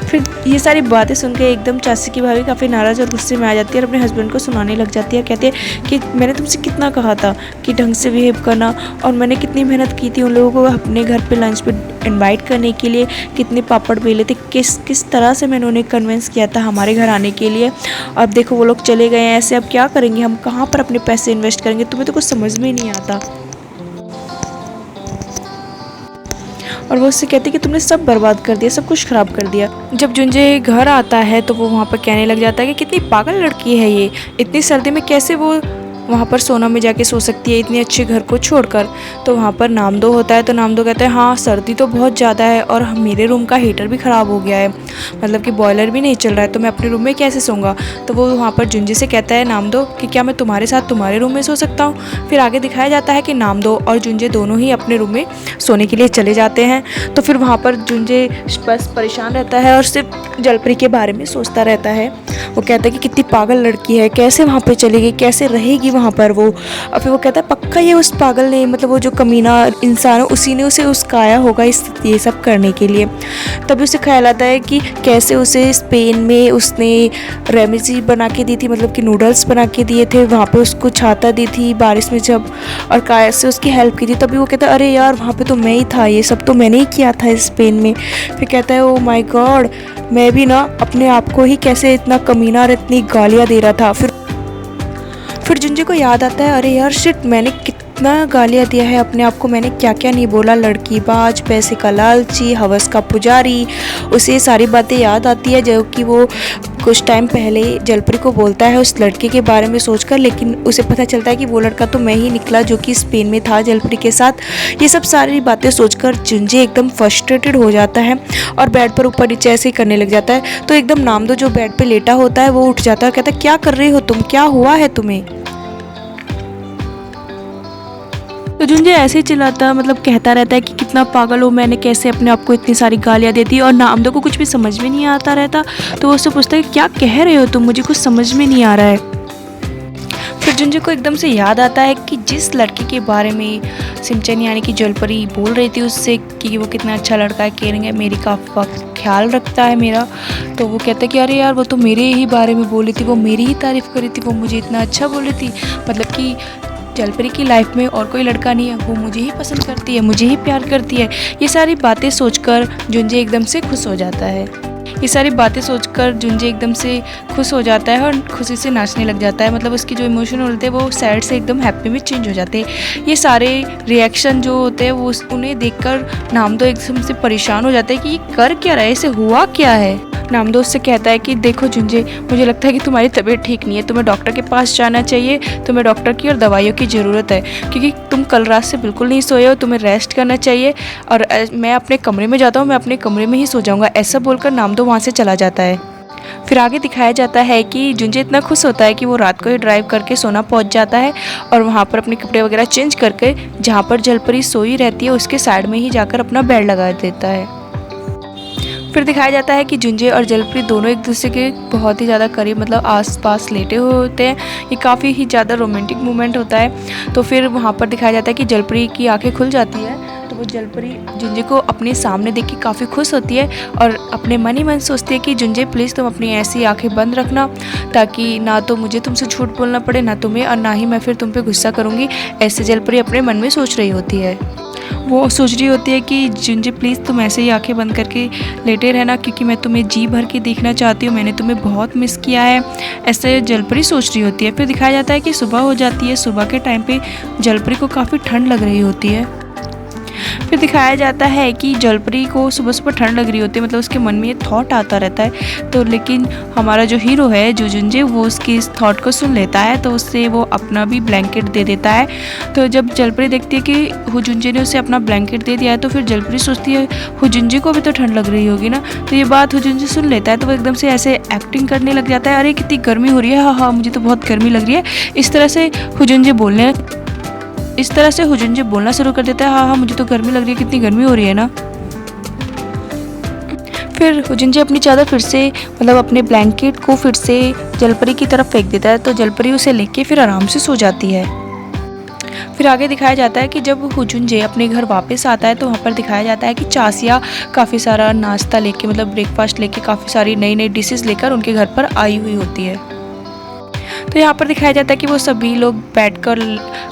फिर ये सारी बातें सुन के एकदम चाची की भाभी काफ़ी नाराज़ और गुस्से में आ जाती है और अपने हस्बैंड को सुनाने लग जाती है और कहती है कि मैंने तुमसे कितना कहा था कि ढंग से बिहेव करना, और मैंने कितनी मेहनत की थी उन लोगों को अपने घर पे लंच पे इनवाइट करने के लिए, कितने पापड़ बेले थे, किस तरह से मैंने उन्हें कन्विंस किया था हमारे घर आने के लिए। अब देखो वो लोग चले गए हैं, ऐसे अब क्या करेंगे, हम कहाँ पर अपने पैसे इन्वेस्ट करेंगे, तुम्हें तो कुछ समझ में ही नहीं आता। और वो उससे कहती है कि तुमने सब बर्बाद कर दिया, सब कुछ ख़राब कर दिया। जब जुंजे घर आता है तो वो वहाँ पर कहने लग जाता है कि कितनी पागल लड़की है ये, इतनी सर्दी में कैसे वो वहाँ पर सोना में जाके सो सकती है इतने अच्छे घर को छोड़कर। तो वहाँ पर नामदो होता है, तो नामदो कहता है हाँ सर्दी तो बहुत ज़्यादा है और मेरे रूम का हीटर भी ख़राब हो गया है, मतलब कि बॉयलर भी नहीं चल रहा है, तो मैं अपने रूम में कैसे सोऊंगा। तो वो वहाँ पर जुंजे से कहता है नामदो कि क्या मैं तुम्हारे साथ तुम्हारे रूम में सो सकता हूँ। फिर आगे दिखाया जाता है कि नामदो और जुंजे दोनों ही अपने रूम में सोने के लिए चले जाते हैं। तो फिर वहाँ पर जुंजे बस परेशान रहता है और सिर्फ जलपरी के बारे में सोचता रहता है। वो कहता है कि कितनी पागल लड़की है, कैसे वहाँ पे चलेगी, कैसे रहेगी वहाँ पर वो। और फिर वो कहता है पक्का ये उस पागल ने, मतलब वो जो कमीना इंसान है उसी ने उसे उसकाया होगा ये सब करने के लिए। तभी उसे ख्याल आता है कि कैसे उसे स्पेन में उसने रेमेजी बना के दी थी, मतलब कि नूडल्स बना के दिए थे, वहाँ पे उसको छाता दी थी बारिश में जब, और कैसे उसकी हेल्प की थी। तभी वो कहता है अरे यार वहाँ पे तो मैं ही था, ये सब तो मैंने ही किया था स्पेन में। फिर कहता है ओ माय गॉड, मैं भी ना अपने आप को ही कैसे इतना कमीना और इतनी गालियाँ दे रहा था। फिर जुंजे को याद आता है अरे यार शिट, मैंने कितना गालियाँ दिया है अपने आप को, मैंने क्या क्या नहीं बोला, लड़की बाज, पैसे का लालची, हवस का पुजारी। उसे सारी बातें याद आती है जो कि वो कुछ टाइम पहले जलपरी को बोलता है उस लड़के के बारे में सोचकर, लेकिन उसे पता चलता है कि वो लड़का तो मैं ही निकला जो कि स्पेन में था जलपरी के साथ। ये सब सारी बातें सोचकर जुंजे एकदम फ्रस्ट्रेटेड हो जाता है और बेड पर ऊपर नीचे ऐसे ही करने लग जाता है। तो एकदम नामदो जो बेड पे लेटा होता है वो उठ जाता है और कहता है क्या कर रही हो तुम, क्या हुआ है तुम्हें। तो जुंजे ऐसे ही चिल्लाता, मतलब कहता रहता है कि कितना पागल हो, मैंने कैसे अपने आप को इतनी सारी गालियाँ देती, और नामदो को कुछ भी समझ में नहीं आता रहता। तो वो उससे पूछता है कि क्या कह रहे हो तुम, मुझे कुछ समझ में नहीं आ रहा है। फिर जुंजे को एकदम से याद आता है कि जिस लड़के के बारे में सिंचन यानी कि जलपरी बोल रही थी उससे कि वो कितना अच्छा लड़का है, केयरिंग है, मेरी का ख्याल रखता है मेरा। तो वो कहता है कि अरे यार वो तो मेरे ही बारे में बोली थी, वो मेरी ही तारीफ़ करी थी, वो मुझे इतना अच्छा बोली थी, मतलब कि जलपरी की लाइफ में और कोई लड़का नहीं है, वो मुझे ही पसंद करती है, मुझे ही प्यार करती है। ये सारी बातें सोचकर जुंजे एकदम से खुश हो जाता है। ये सारी बातें सोचकर जुंजे एकदम से खुश हो जाता है और खुशी से नाचने लग जाता है, मतलब उसकी जो इमोशन होते हैं वो सैड से एकदम हैप्पी में चेंज हो जाते हैं। ये सारे रिएक्शन जो होते हैं वो उन्हें देखकर नामदो एकदम से परेशान हो जाता है कि ये कर क्या रहा है, इसे हुआ क्या है। नामदो उससे कहता है कि देखो जुंजे, मुझे लगता है कि तुम्हारी तबीयत ठीक नहीं है, तुम्हें डॉक्टर के पास जाना चाहिए, तुम्हें डॉक्टर की और दवाइयों की ज़रूरत है, क्योंकि तुम कल रात से बिल्कुल नहीं सोए हो, तुम्हें रेस्ट करना चाहिए, और मैं अपने कमरे में जाता हूँ, मैं अपने कमरे में ही सो जाऊँगा। ऐसा बोलकर नामदो वहाँ से चला जाता है। फिर आगे दिखाया जाता है कि जुंजे इतना खुश होता है कि वो रात को ही ड्राइव करके सोना पहुंच जाता है और वहाँ पर अपने कपड़े वगैरह चेंज करके जहाँ पर जलपरी सोई रहती है उसके साइड में ही जाकर अपना बेड लगा देता है। फिर दिखाया जाता है कि जुंजे और जलपरी दोनों एक दूसरे के बहुत ही ज़्यादा करीब, मतलब आसपास लेटे हुए होते हैं। ये काफ़ी ही ज़्यादा रोमांटिक मोमेंट होता है। तो फिर वहाँ पर दिखाया जाता है कि जलपरी की आंखें खुल जाती है, तो वो जलपरी जुंजे को अपने सामने देख के काफ़ी खुश होती है और अपने मन ही मन सोचती है कि जुंजे प्लीज़ तुम अपनी ऐसी आंखें बंद रखना, ताकि ना तो मुझे तुमसे झूठ बोलना पड़े, ना तुम्हें, और ना ही मैं फिर तुम पे गुस्सा करूँगी। ऐसे जलपरी अपने मन में सोच रही होती है। वो सोच रही होती है कि जुंजे प्लीज़ तुम ऐसे ही आंखें बंद करके लेटे रहना, क्योंकि मैं तुम्हें जी भर के देखना चाहती हूँ, मैंने तुम्हें बहुत मिस किया है। ऐसे जलपरी सोच रही होती है। फिर दिखाया जाता है कि सुबह हो जाती है। सुबह के टाइम पे जलपरी को काफ़ी ठंड लग रही होती है। फिर दिखाया जाता है कि जलपरी को सुबह सुबह ठंड लग रही होती है, मतलब उसके मन में ये थॉट आता रहता है। तो लेकिन हमारा जो हीरो है जुजुंजे, वो उसकी इस थॉट को सुन लेता है, तो उससे वो अपना भी ब्लैंकेट दे देता है। तो जब जलपरी देखती है कि हुजुंजे ने उसे अपना ब्लैंकेट दे दिया है, तो फिर जलपरी सोचती है हुजुंजे को भी तो ठंड लग रही होगी ना। तो ये बात हुजुंजे सुन लेता है, तो वो एकदम से ऐसे एक्टिंग करने लग जाता है, अरे कितनी गर्मी हो रही है, हाँ हाँ मुझे तो बहुत गर्मी लग रही है। इस तरह से हुजुंजे बोलना शुरू कर देता है, हाँ हाँ मुझे तो गर्मी लग रही है, कितनी गर्मी हो रही है ना। फिर हुजुंजे अपनी चादर फिर से, मतलब अपने ब्लैंकेट को फिर से जलपरी की तरफ फेंक देता है। तो जलपरी उसे लेके फिर आराम से सो जाती है। फिर आगे दिखाया जाता है कि जब हुजुंजे अपने घर वापस आता है, तो वहाँ पर दिखाया जाता है कि चासिया काफ़ी सारा नाश्ता लेके, मतलब ब्रेकफास्ट लेके, काफ़ी सारी नई नई डिशेस लेकर उनके घर पर आई हुई होती है। तो यहाँ पर दिखाया जाता है कि वो सभी लोग बैठकर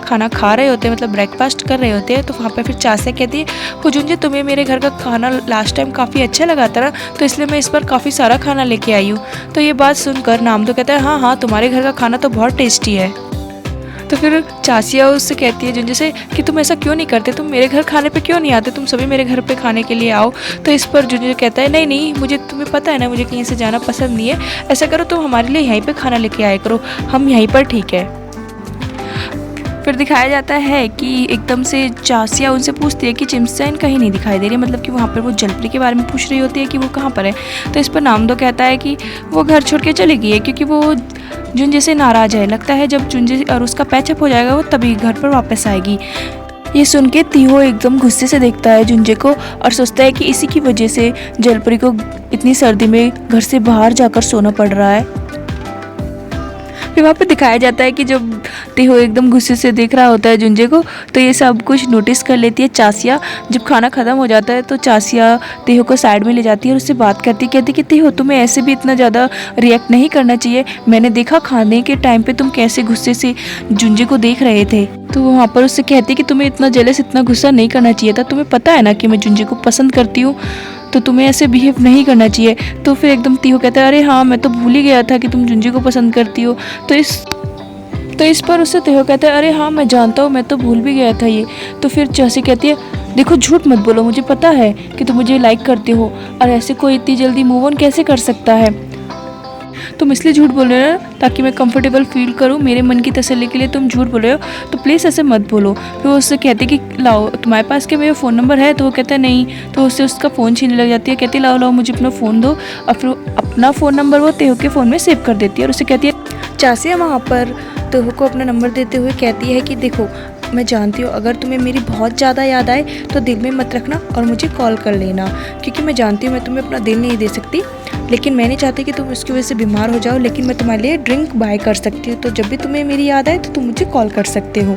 खाना खा रहे होते हैं, मतलब ब्रेकफास्ट कर रहे होते हैं। तो वहाँ पर फिर चासिया कहती है, हुजुंजे तुम्हें मेरे घर का खाना लास्ट टाइम काफ़ी अच्छा लगा था ना, तो इसलिए मैं इस बार काफ़ी सारा खाना लेके आई हूँ। तो ये बात सुनकर नामदो कहता है, हाँ हाँ तुम्हारे घर का खाना तो बहुत टेस्टी है। तो फिर चासिया उससे कहती है जुंजे से कि तुम ऐसा क्यों नहीं करते, तुम मेरे घर खाने पे क्यों नहीं आते, तुम सभी मेरे घर पे खाने के लिए आओ। तो इस पर जुंजे कहता है, नहीं नहीं मुझे, तुम्हें पता है ना मुझे कहीं से जाना पसंद नहीं है, ऐसा करो तुम हमारे लिए यहीं पे खाना लेके आया करो, हम यहीं पर ठीक है। फिर दिखाया जाता है कि एकदम से चासिया उनसे पूछती है कि चिमसैन कहीं नहीं दिखाई दे रही, मतलब कि वहाँ पर वो जलपरी के बारे में पूछ रही होती है कि वो कहाँ पर है। तो इस पर नामदो कहता है कि वो घर छोड़ के चली गई है, क्योंकि वो जुंजे से नाराज़ है। लगता है जब जुंजे और उसका पैचअप हो जाएगा वो तभी घर पर वापस आएगी। ये सुन के तीहो एकदम गुस्से से देखता है जुंजे को और सोचता है कि इसी की वजह से जलपरी को इतनी सर्दी में घर से बाहर जाकर सोना पड़ रहा है। फिर वहाँ पे दिखाया जाता है कि जब तीहो एकदम गुस्से से देख रहा होता है जुंजे को, तो ये सब कुछ नोटिस कर लेती है चासिया। जब खाना ख़त्म हो जाता है तो चासिया तीहो को साइड में ले जाती है और उससे बात करती है, कहती कि तीहो तुम्हें ऐसे भी इतना ज़्यादा रिएक्ट नहीं करना चाहिए, मैंने देखा खाने के टाइम पे तुम कैसे गुस्से से जुंजे को देख रहे थे। तो वहाँ पर उससे कहती है कि तुम्हें इतना जेलस, इतना गुस्सा नहीं करना चाहिए था, तुम्हें पता है ना कि मैं जुंजे को पसंद करती हूँ, तो तुम्हें ऐसे बिहेव नहीं करना चाहिए। तो फिर एकदम तीहो कहता है, अरे हाँ मैं तो भूल ही गया था कि तुम जुंजे को पसंद करती हो। तो इस पर उससे तीहो कहता है, अरे हाँ मैं जानता हूँ, मैं तो भूल भी गया था ये। तो फिर चासी कहती है, देखो झूठ मत बोलो, मुझे पता है कि तुम मुझे लाइक करते हो, और ऐसे कोई इतनी जल्दी मूव ऑन कैसे कर सकता है। तुम इसलिए झूठ बोल रहे हो ताकि मैं कंफर्टेबल फील करूँ, मेरे मन की तसल्ली के लिए तुम झूठ बोल रहे हो, तो प्लीज़ ऐसे मत बोलो। फिर वो उससे कहती कि लाओ तुम्हारे पास क्या मेरा फ़ोन नंबर है, तो वो कहता है नहीं। तो उससे उसका फ़ोन छीनने लग जाती है, कहती लाओ लाओ मुझे अपना फ़ोन दो। और फिर अपना फ़ोन नंबर वो तीहो के फ़ोन में सेव कर देती है और उससे कहती है, चासिया वहाँ पर तीहो को अपना नंबर देते हुए कहती है कि देखो मैं जानती हूँ अगर तुम्हें मेरी बहुत ज़्यादा याद आए तो दिल में मत रखना और मुझे कॉल कर लेना, क्योंकि मैं जानती हूँ मैं तुम्हें अपना दिल नहीं दे सकती, लेकिन मैं नहीं चाहती कि तुम उसकी वजह से बीमार हो जाओ, लेकिन मैं तुम्हारे लिए ड्रिंक बाय कर सकती हूँ, तो जब भी तुम्हें मेरी याद आए तो तुम मुझे कॉल कर सकते हो।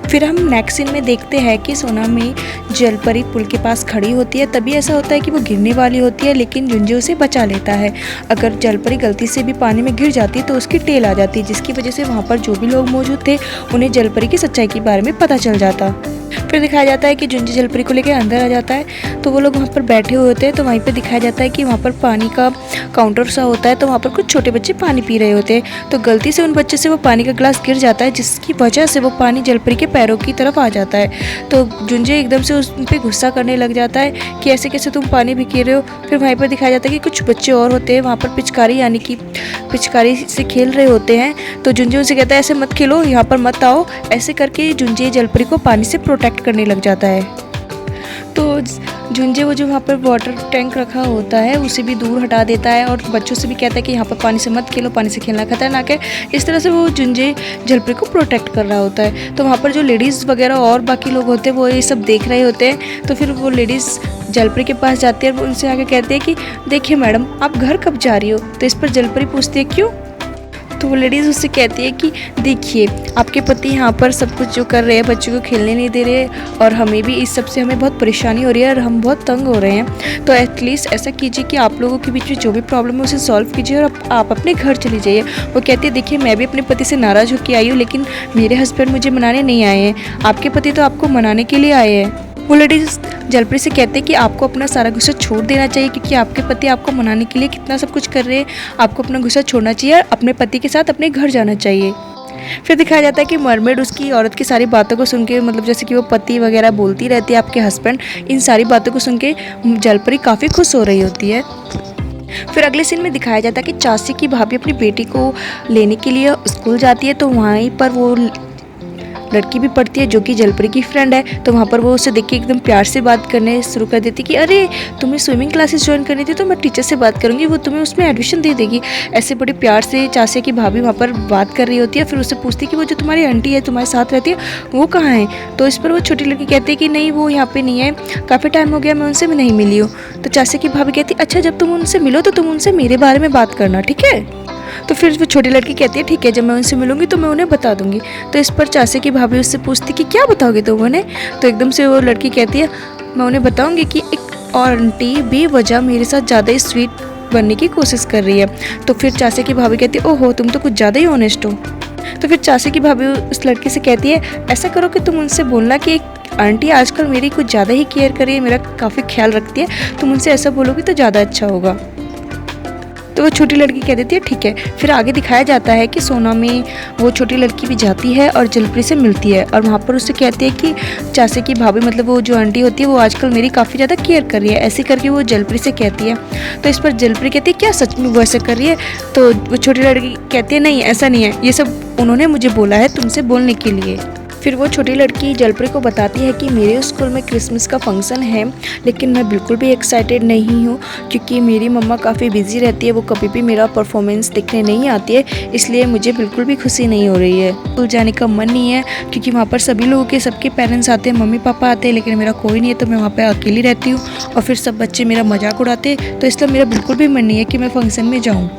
फिर हम नेक्स्ट सीन में देखते हैं कि सोनामी जलपरी पुल के पास खड़ी होती है। तभी ऐसा होता है कि वो गिरने वाली होती है, लेकिन जुंजे उसे बचा लेता है। अगर जलपरी गलती से भी पानी में गिर जाती तो उसकी टेल आ जाती, जिसकी वजह से वहाँ पर जो भी लोग मौजूद थे उन्हें जलपरी की सच्चाई के बारे में पता चल जाता। फिर दिखाया जाता है कि जुंजे जलपरी को लेकर अंदर आ जाता है, तो वो लोग वहाँ पर बैठे हुए होते हैं। तो वहीं पर दिखाया जाता है कि वहाँ पर पानी का काउंटर सा होता है, तो वहाँ पर कुछ छोटे बच्चे पानी पी रहे होते हैं। तो गलती से उन बच्चे से वो पानी का गिलास गिर जाता है, जिसकी वजह से वो पानी जलपरी के पैरों की तरफ आ जाता है। तो जुंजे एकदम से उस पर गुस्सा करने लग जाता है कि ऐसे कैसे तुम पानी भी पी रहे हो। फिर वहीं पर दिखाया जाता है कि कुछ बच्चे और होते हैं वहाँ पर पिचकारी, यानी कि पिचकारी से खेल रहे होते हैं। तो जुंजे उनसे कहता है ऐसे मत खेलो, यहाँ पर मत आओ। ऐसे करके जुंजे जलपरी को पानी से प्रोटेक्ट करने लग जाता है। तो जुंजे वो जो वहाँ पर वाटर टैंक रखा होता है उसे भी दूर हटा देता है और बच्चों से भी कहता है कि यहाँ पर पानी से मत खेलो, पानी से खेलना खतरनाक है। इस तरह से वो जुंजे जलपरी को प्रोटेक्ट कर रहा होता है। तो वहाँ पर जो लेडीज़ वगैरह और बाकी लोग होते हैं वो ये सब देख रहे होते हैं। तो फिर वो लेडीज़ जलपरी के पास जाती है और उनसे आके कहते हैं कि देखिए मैडम आप घर कब जा रही हो। तो इस पर जलपरी पूछती है क्यों। तो वो लेडीज़ उससे कहती है कि देखिए आपके पति यहाँ पर सब कुछ जो कर रहे हैं, बच्चों को खेलने नहीं दे रहे और हमें भी इस सब से हमें बहुत परेशानी हो रही है और हम बहुत तंग हो रहे हैं। तो एटलीस्ट ऐसा कीजिए कि आप लोगों के बीच में जो भी प्रॉब्लम है उसे सॉल्व कीजिए और आप अपने घर चली जाइए। वो कहती है देखिए मैं भी अपने पति से नाराज़ होकर आई हूँ, लेकिन मेरे हस्बैंड मुझे मनाने नहीं आए हैं, आपके पति तो आपको मनाने के लिए आए हैं। वो लेडीज जलपरी से कहते हैं कि आपको अपना सारा गुस्सा छोड़ देना चाहिए, क्योंकि आपके पति आपको मनाने के लिए कितना सब कुछ कर रहे हैं। आपको अपना गुस्सा छोड़ना चाहिए और अपने पति के साथ अपने घर जाना चाहिए। फिर दिखाया जाता है कि मरमेड उसकी औरत की सारी बातों को सुन के, मतलब जैसे कि वो पति वगैरह बोलती रहती है आपके हस्बैंड, इन सारी बातों को सुन के जलपरी काफ़ी खुश हो रही होती है। फिर अगले सीन में दिखाया जाता है कि चाची की भाभी अपनी बेटी को लेने के लिए स्कूल जाती है, तो वहीं पर वो लड़की भी पढ़ती है जो कि जलपरी की फ्रेंड है। तो वहाँ पर वो उसे देख के एकदम प्यार से बात करने शुरू कर देती कि अरे तुम्हें स्विमिंग क्लासेस ज्वाइन करनी थी तो मैं टीचर से बात करूँगी, वो तुम्हें उसमें एडमिशन दे देगी। ऐसे बड़े प्यार से चाचा की भाभी वहाँ पर बात कर रही होती है। फिर उससे पूछती है कि वो जो तुम्हारी आंटी है तुम्हारे साथ रहती है वो कहाँ है। तो इस पर वो छोटी लड़की कहती है कि नहीं वो यहाँ पे नहीं है, काफ़ी टाइम हो गया मैं उनसे भी नहीं मिली हूँ। तो चाचा की भाभी कहती है अच्छा जब तुम उनसे मिलो तो तुम उनसे मेरे बारे में बात करना, ठीक है। तो फिर वो छोटी लड़की कहती है ठीक है, जब मैं उनसे मिलूंगी तो मैं उन्हें बता दूंगी। तो इस पर चाचा की भाभी उससे पूछती कि क्या बताओगे तुम उन्हें। तो एकदम से वो लड़की कहती है मैं उन्हें बताऊंगी कि एक और आंटी बेवजह मेरे साथ ज़्यादा ही स्वीट बनने की कोशिश कर रही है। तो फिर चाचा की भाभी कहती है ओहो तुम तो कुछ ज़्यादा ही ऑनेस्ट हो। तो फिर चाचा की भाभी उस लड़की से कहती है ऐसा करो कि तुम उनसे बोलना कि एक आंटी आजकल मेरी कुछ ज़्यादा ही केयर कर रही है, मेरा काफ़ी ख्याल रखती है, तुम उनसे ऐसा बोलोगी तो ज़्यादा अच्छा होगा। तो वो छोटी लड़की कह देती है ठीक है। फिर आगे दिखाया जाता है कि सोना में वो छोटी लड़की भी जाती है और जलपरी से मिलती है और वहाँ पर उससे कहती है कि चाचा की भाभी मतलब वो जो आंटी होती है वो आजकल मेरी काफ़ी ज़्यादा केयर कर रही है, ऐसे करके वो जलपरी से कहती है। तो इस पर जलपरी कहती है क्या सच में वो ऐसा कर रही है। तो वो छोटी लड़की कहती है नहीं ऐसा नहीं है, ये सब उन्होंने मुझे बोला है तुमसे बोलने के लिए। फिर वो छोटी लड़की जलपरी को बताती है कि मेरे स्कूल में क्रिसमस का फंक्शन है लेकिन मैं बिल्कुल भी एक्साइटेड नहीं हूँ क्योंकि मेरी मम्मा काफ़ी बिजी रहती है, वो कभी भी मेरा परफॉर्मेंस देखने नहीं आती है, इसलिए मुझे बिल्कुल भी खुशी नहीं हो रही है। स्कूल जाने का मन नहीं है क्योंकि वहाँ पर सभी लोगों के सबके पेरेंट्स आते हैं, मम्मी पापा आते हैं, लेकिन मेरा कोई नहीं है, तो मैं वहाँ पर अकेली रहती हूँ और फिर सब बच्चे मेरा मजाक उड़ाते हैं, तो इसलिए मेरा बिल्कुल भी मन नहीं है कि मैं फंक्शन में जाऊँ।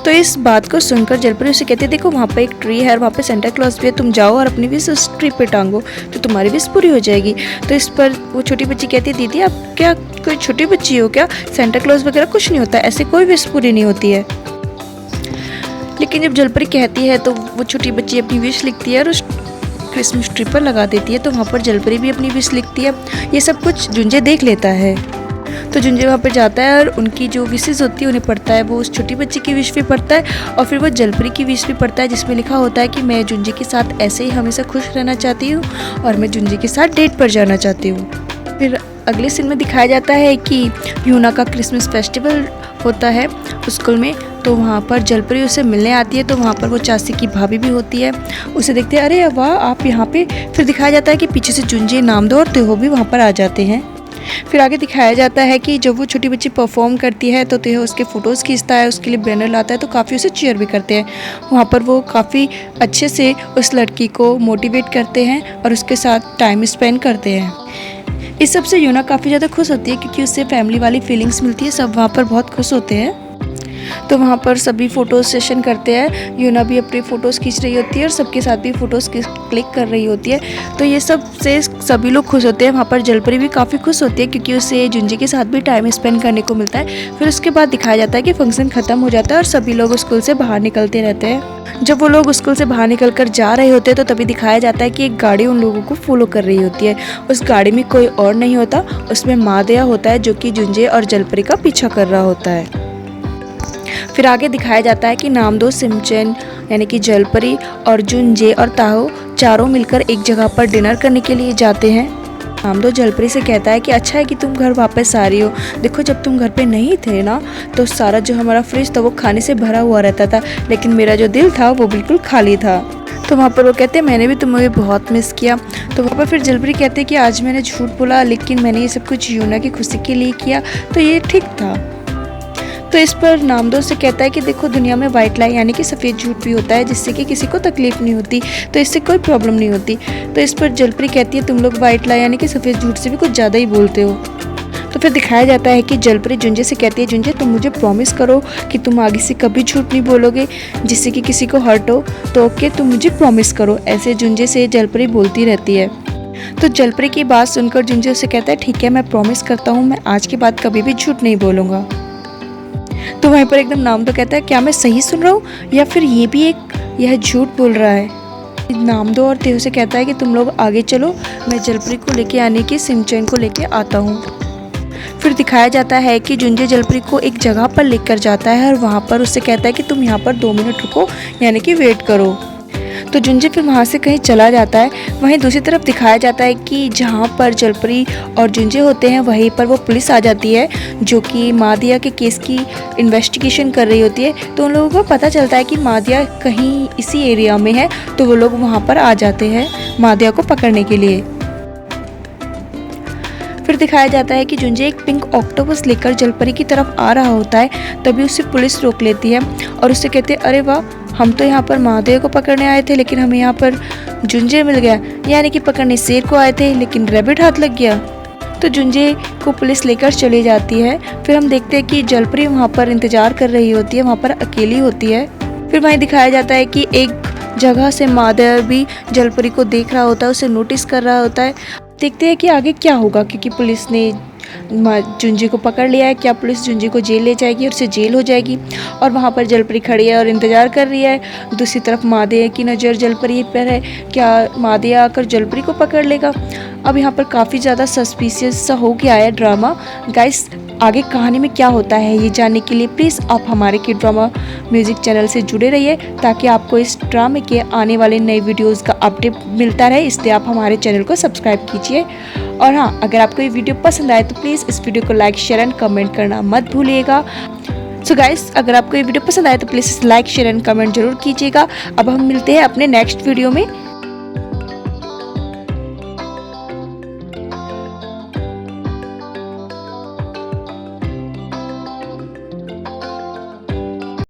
तो इस बात को सुनकर जलपरी उसे कहती है देखो वहाँ पे एक ट्री है और वहाँ पे सेंटा क्लॉज भी है, तुम जाओ और अपनी विश उस ट्री पे टांगो तो तुम्हारी विश पूरी हो जाएगी। तो इस पर वो छोटी बच्ची कहती है दीदी आप क्या कोई छोटी बच्ची हो क्या, सेंटा क्लॉज वगैरह कुछ नहीं होता, ऐसे कोई विश पूरी नहीं होती है। लेकिन जब जलपरी कहती है तो वो छोटी बच्ची अपनी विश लिखती है और उस क्रिसमस ट्री पर लगा देती है। तो वहाँ पर जलपरी भी अपनी विश लिखती है। ये सब कुछ जुंजे देख लेता है। तो जुंजे वहाँ पर जाता है और उनकी जो विशेज़ होती है उन्हें पढ़ता है। वो उस छोटी बच्ची की विश भी पढ़ता है और फिर वो जलपरी की विश भी पढ़ता है जिसमें लिखा होता है कि मैं जुंजे के साथ ऐसे ही हमेशा खुश रहना चाहती हूँ और मैं जुंजे के साथ डेट पर जाना चाहती हूँ। फिर अगले सीन में दिखाया जाता है कि यूना का क्रिसमस फेस्टिवल होता है स्कूल में। तो वहाँ पर जलपरी उसे मिलने आती है। तो वहाँ पर वो चाची की भाभी भी होती है, उसे देखते हैं अरे वाह आप यहाँ पे। फिर दिखाया जाता है कि पीछे से जुंजे नामदो और तेहो भी वहाँ पर आ जाते हैं। फिर आगे दिखाया जाता है कि जब वो छोटी बच्ची परफॉर्म करती है तो तेहो उसके फ़ोटोज़ खींचता है, उसके लिए बैनर लाता है, तो काफ़ी उसे चीयर भी करते हैं। वहाँ पर वो काफ़ी अच्छे से उस लड़की को मोटिवेट करते हैं और उसके साथ टाइम स्पेंड करते हैं। इस सब से यूना काफ़ी ज़्यादा खुश होती है क्योंकि उससे फैमिली वाली फीलिंग्स मिलती है, सब वहाँ पर बहुत खुश होते हैं। तो वहाँ पर सभी फ़ोटोज़ सेशन करते हैं, यूना भी अपनी फ़ोटोज़ खींच रही होती है और सबके साथ भी फ़ोटोज़ क्लिक कर रही होती है। तो ये सब से सभी लोग खुश होते हैं। वहाँ पर जलपरी भी काफ़ी खुश होती है क्योंकि उसे जुंजे के साथ भी टाइम स्पेंड करने को मिलता है। फिर उसके बाद दिखाया जाता है कि फंक्शन ख़त्म हो जाता है और सभी लोग स्कूल से बाहर निकलते रहते हैं। जब वो लोग स्कूल से बाहर निकल कर जा रहे होते हैं तो तभी दिखाया जाता है कि एक गाड़ी उन लोगों को फॉलो कर रही होती है। उस गाड़ी में कोई और नहीं होता, उसमें मादया होता है जो कि जुंजे और जलपरी का पीछा कर रहा होता है। फिर आगे दिखाया जाता है कि नामदो, सिमचन यानी कि जलपरी और जुंजे और ताहो चारों मिलकर एक जगह पर डिनर करने के लिए जाते हैं। नामदो जलपरी से कहता है कि अच्छा है कि तुम घर वापस आ रही हो, देखो जब तुम घर पे नहीं थे ना तो सारा जो हमारा फ्रिज था वो खाने से भरा हुआ रहता था, लेकिन मेरा जो दिल था वो बिल्कुल खाली था। तो वहाँ पर वो कहते हैं मैंने भी तुम्हें बहुत मिस किया। तो वहाँ पर फिर जलपरी कहते हैं कि आज मैंने झूठ बोला लेकिन मैंने ये सब कुछ यूना की खुशी के लिए किया, तो ये ठीक था। तो इस पर नामदो से कहता है कि देखो दुनिया में वाइट लाई यानी कि सफ़ेद झूठ भी होता है जिससे कि किसी को तकलीफ नहीं होती, तो इससे कोई प्रॉब्लम नहीं होती। तो इस पर जलपरी कहती है तुम लोग वाइट लाई यानी कि सफ़ेद झूठ से भी कुछ ज़्यादा ही बोलते हो। तो फिर दिखाया जाता है कि जलपरी जुंजे से कहती है जुंजे तुम मुझे प्रॉमिस करो कि तुम आगे से कभी झूठ नहीं बोलोगे जिससे कि किसी को हर्ट हो, तो ओके तुम मुझे प्रॉमिस करो। ऐसे जुंजे से जलपरी बोलती रहती है। तो जलपरी की बात सुनकर जुंजे उसे कहता है ठीक है मैं प्रॉमिस करता हूँ, मैं आज के बाद कभी भी झूठ नहीं बोलूँगा। तो वहीं पर एकदम नामदो कहता है क्या मैं सही सुन रहा हूँ या फिर ये भी एक यह झूठ बोल रहा है। नाम दो और तेहू से कहता है कि तुम लोग आगे चलो, मैं जलपरी को लेके आने की सिमचैन को लेके आता हूँ। फिर दिखाया जाता है कि जुंजे जलपरी को एक जगह पर लेकर जाता है और वहाँ पर उससे कहता है कि तुम यहाँ पर 2 मिनट रुको, यानी कि वेट करो। तो जुंजे फिर वहाँ से कहीं चला जाता है। वहीं दूसरी तरफ दिखाया जाता है कि जहाँ पर जलपरी और जुंजे होते हैं वहीं पर वो पुलिस आ जाती है जो कि मादिया के केस की इन्वेस्टिगेशन कर रही होती है। तो उन लोगों को पता चलता है कि मादिया कहीं इसी एरिया में है, तो वो लोग वहाँ पर आ जाते हैं मादिया को पकड़ने के लिए। फिर दिखाया जाता है कि जुंजे एक पिंक ऑक्टोपस लेकर जलपरी की तरफ आ रहा होता है, तभी उसे पुलिस रोक लेती है और उससे कहते हैं अरे वाह, हम तो यहाँ पर महादेव को पकड़ने आए थे लेकिन हमें यहाँ पर जुंजे मिल गया, यानी कि पकड़ने शेर को आए थे लेकिन रैबिट हाथ लग गया। तो जुंजे को पुलिस लेकर चली जाती है। फिर हम देखते हैं कि जलपरी वहाँ पर इंतज़ार कर रही होती है, वहाँ पर अकेली होती है। फिर वहीं दिखाया जाता है कि एक जगह से महादेव भी जलपरी को देख रहा होता है, उसे नोटिस कर रहा होता है। देखते हैं कि आगे क्या होगा, क्योंकि पुलिस ने जुंजे को पकड़ लिया है। क्या पुलिस जुंजे को जेल ले जाएगी और उसे जेल हो जाएगी? और वहाँ पर जलपरी खड़ी है और इंतज़ार कर रही है। दूसरी तरफ मादिया की नज़र जलपरी पर है, क्या मादिया आकर जलपरी को पकड़ लेगा? अब यहाँ पर काफ़ी ज़्यादा सस्पिशियस सा हो गया है ड्रामा। गाइस, आगे कहानी में क्या होता है ये जानने के लिए प्लीज़ आप हमारे के ड्रामा म्यूज़िक चैनल से जुड़े रहिए, ताकि आपको इस ड्रामे के आने वाले नए वीडियोस का अपडेट मिलता रहे। इसलिए आप हमारे चैनल को सब्सक्राइब कीजिए। और हाँ, अगर आपको ये वीडियो पसंद आए तो प्लीज़ इस वीडियो को लाइक, शेयर एंड कमेंट करना मत भूलिएगा। सो गाइस, अगर आपको ये वीडियो पसंद आए तो please like, share and comment जरूर कीजिएगा। अब हम मिलते हैं अपने नेक्स्ट वीडियो में।